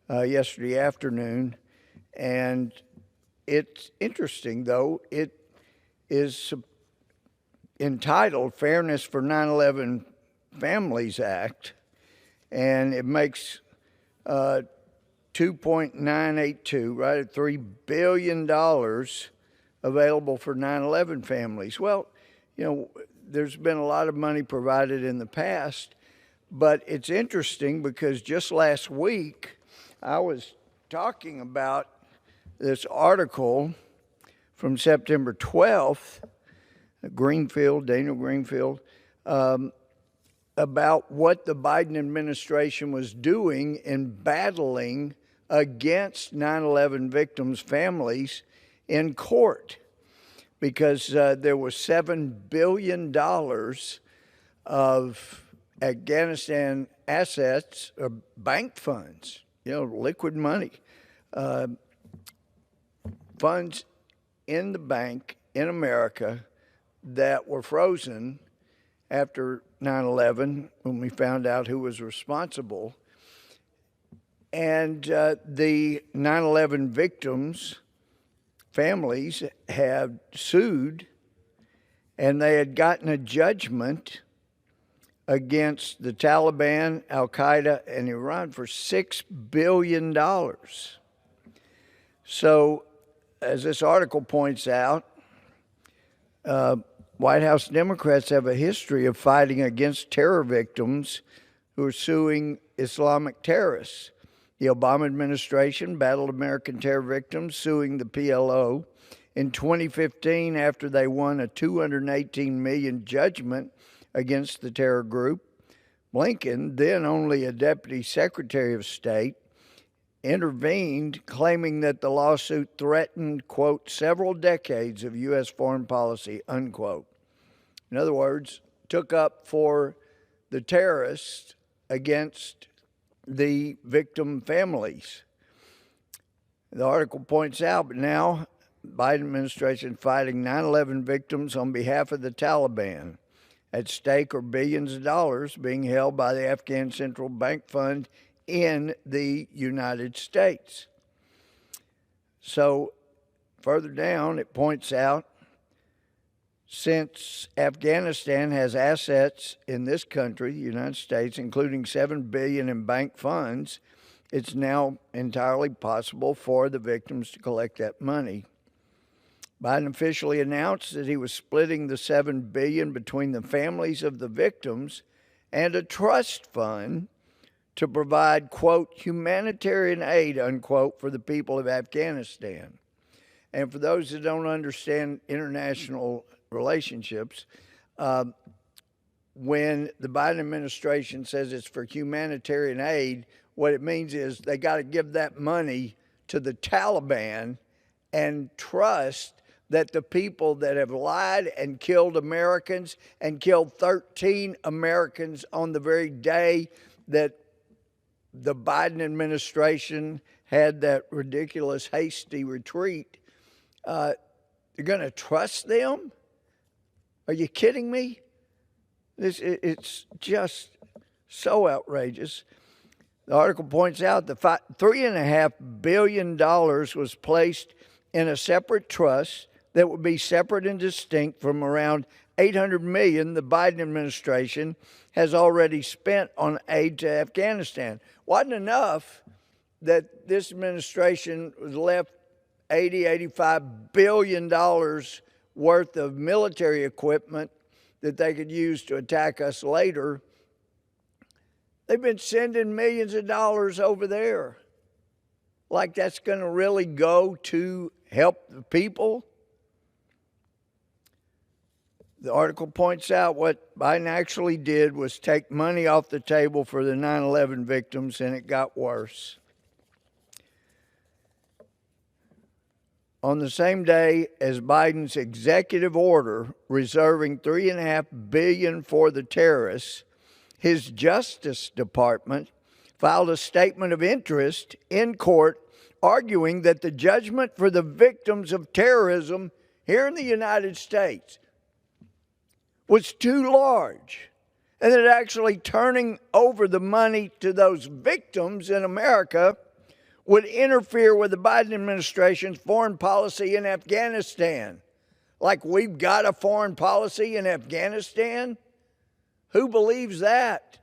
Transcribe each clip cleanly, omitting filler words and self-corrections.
yesterday afternoon. And it's interesting, though. It is entitled Fairness for 9/11 Families Act, and it makes 2.982, right at $3 billion available for 9/11 families. Well, you know, there's been a lot of money provided in the past, but it's interesting because just last week I was talking about this article from September 12th, Daniel Greenfield, about what the Biden administration was doing in battling against 9/11 victims' families in court, because there was $7 billion of Afghanistan assets, or bank funds, liquid money, funds in the bank in America that were frozen after 9/11 when we found out who was responsible. And the 9/11 victims' families have sued, and they had gotten a judgment against the Taliban, Al-Qaeda, and Iran for $6 billion. So, as this article points out, White House Democrats have a history of fighting against terror victims who are suing Islamic terrorists. The Obama administration battled American terror victims suing the PLO. In 2015, after they won a $218 million judgment against the terror group, Blinken, then only a Deputy Secretary of State, intervened, claiming that the lawsuit threatened, quote, several decades of U.S. foreign policy, unquote. In other words, took up for the terrorists against the victim families. The article points out, but now Biden administration fighting 9/11 victims on behalf of the Taliban. At stake are billions of dollars being held by the Afghan Central Bank Fund in the United States. So further down, it points out, since Afghanistan has assets in this country, the United States, including $7 billion in bank funds, it's now entirely possible for the victims to collect that money. Biden officially announced that he was splitting the $7 billion between the families of the victims and a trust fund to provide, quote, humanitarian aid, unquote, for the people of Afghanistan. And for those that don't understand international relationships, when the Biden administration says it's for humanitarian aid, what it means is they got to give that money to the Taliban and trust that the people that have lied and killed Americans and killed 13 Americans on the very day that the Biden administration had that ridiculous hasty retreat, you're going to trust them? Are you kidding me? It's just so outrageous. The article points out that $3.5 billion was placed in a separate trust that would be separate and distinct from around $800 million the Biden administration has already spent on aid to Afghanistan. Wasn't enough that this administration was left $85 billion worth of military equipment that they could use to attack us later. They've been sending millions of dollars over there. Like that's going to really go to help the people? The article points out what Biden actually did was take money off the table for the 9/11 victims, and it got worse. On the same day as Biden's executive order reserving $3.5 billion for the terrorists, his Justice Department filed a statement of interest in court arguing that the judgment for the victims of terrorism here in the United States was too large, and that actually turning over the money to those victims in America would interfere with the Biden administration's foreign policy in Afghanistan. Like we've got a foreign policy in Afghanistan? Who believes that?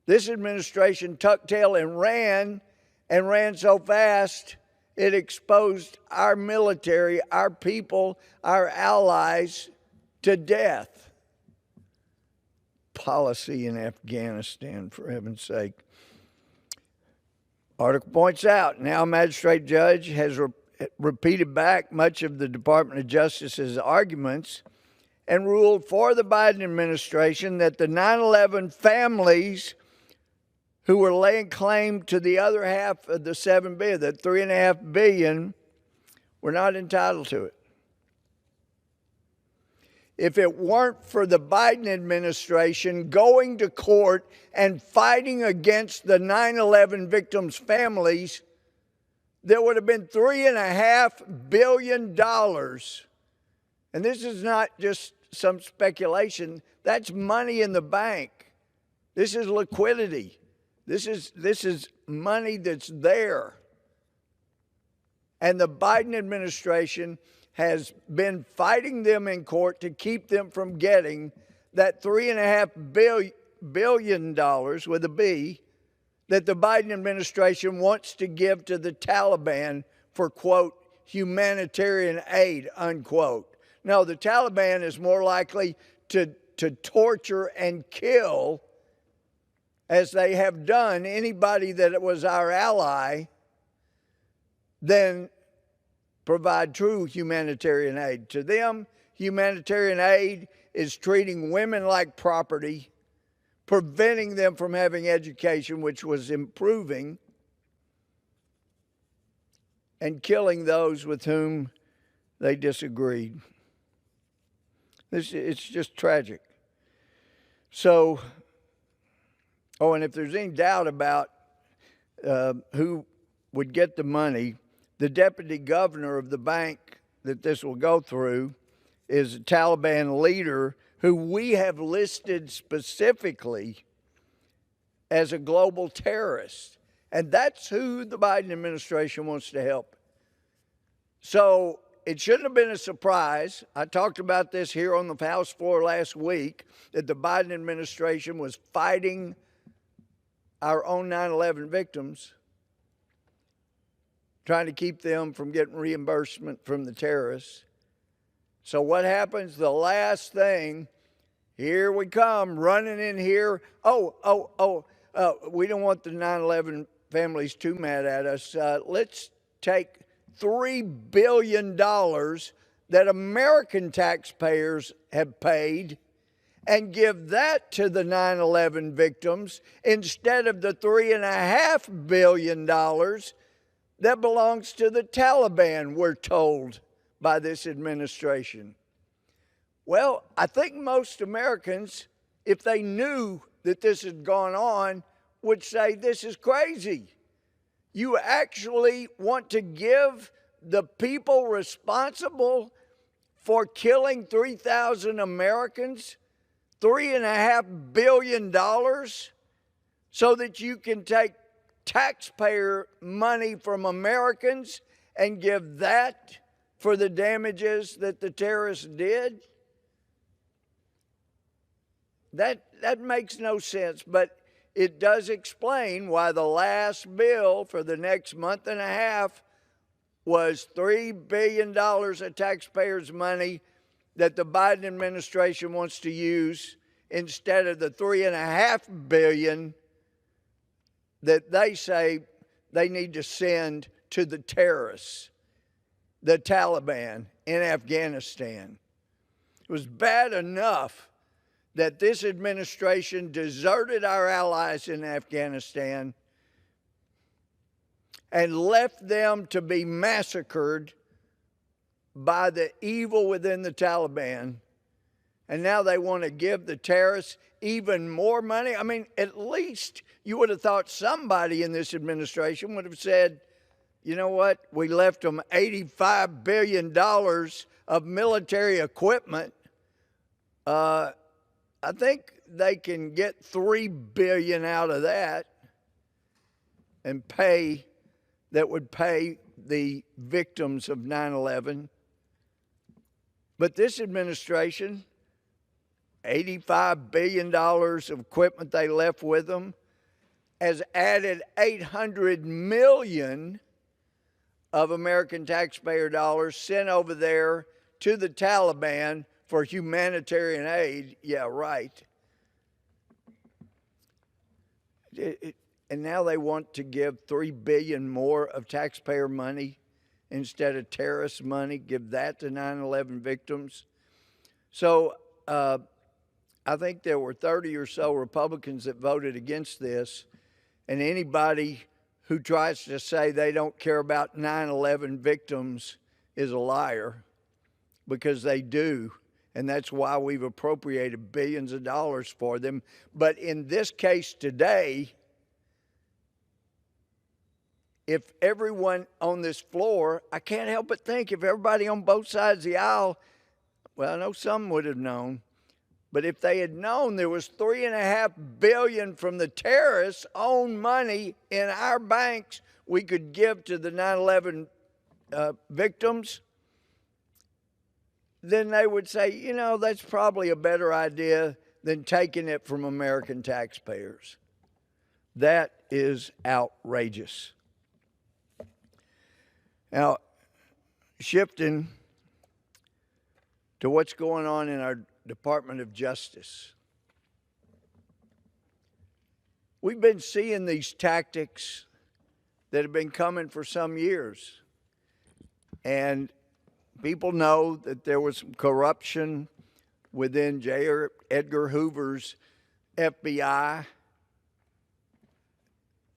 This administration tucked tail and ran so fast it exposed our military, our people, our allies to death. Policy in Afghanistan, for heaven's sake. Article points out, now a magistrate judge has repeated back much of the Department of Justice's arguments and ruled for the Biden administration that the 9/11 families who were laying claim to the other half of the $7 billion, that $3.5 billion, were not entitled to it. If it weren't for the Biden administration going to court and fighting against the 9/11 victims' families, there would have been $3.5 billion. And this is not just some speculation. That's money in the bank. This is liquidity. This is money that's there. And the Biden administration has been fighting them in court to keep them from getting that $3.5 billion with a B that the Biden administration wants to give to the Taliban for, quote, humanitarian aid, unquote. No, the Taliban is more likely to torture and kill, as they have done anybody that was our ally, than provide true humanitarian aid. To them, humanitarian aid is treating women like property, preventing them from having education, which was improving, and killing those with whom they disagreed. It's just tragic. So, and if there's any doubt about who would get the money, the deputy governor of the bank that this will go through is a Taliban leader who we have listed specifically as a global terrorist. And that's who the Biden administration wants to help. So it shouldn't have been a surprise. I talked about this here on the House floor last week, that the Biden administration was fighting our own 9/11 victims, trying to keep them from getting reimbursement from the terrorists. So what happens? The last thing, here we come, running in here. We don't want the 9/11 families too mad at us. Let's take $3 billion that American taxpayers have paid and give that to the 9/11 victims instead of the $3.5 billion that belongs to the Taliban, we're told by this administration. Well, I think most Americans, if they knew that this had gone on, would say this is crazy. You actually want to give the people responsible for killing 3,000 Americans $3.5 billion so that you can take taxpayer money from Americans and give that for the damages that the terrorists did? That makes no sense, but it does explain why the last bill for the next month and a half was $3 billion of taxpayers' money that the Biden administration wants to use instead of the $3.5 billion that they say they need to send to the terrorists, the Taliban in Afghanistan. It was bad enough that this administration deserted our allies in Afghanistan and left them to be massacred by the evil within the Taliban. And now they want to give the terrorists even more money. I mean, at least you would have thought somebody in this administration would have said, you know what, we left them $85 billion of military equipment. I think they can get $3 billion out of that and pay that would pay the victims of 9/11. But this administration, $85 billion of equipment they left with them, has added $800 million of American taxpayer dollars sent over there to the Taliban for humanitarian aid. Yeah, right. And now they want to give $3 billion more of taxpayer money instead of terrorist money, give that to 9/11 victims. So I think there were 30 or so Republicans that voted against this, and anybody who tries to say they don't care about 9/11 victims is a liar, because they do, and that's why we've appropriated billions of dollars for them. But in this case today, if everyone on this floor, I can't help but think if everybody on both sides of the aisle, well, I know some would have known, but if they had known there was $3.5 billion from the terrorists' own money in our banks we could give to the 9/11 victims, then they would say, you know, that's probably a better idea than taking it from American taxpayers. That is outrageous. Now, shifting to what's going on in our Department of Justice. We've been seeing these tactics that have been coming for some years. And people know that there was some corruption within J. Edgar Hoover's FBI,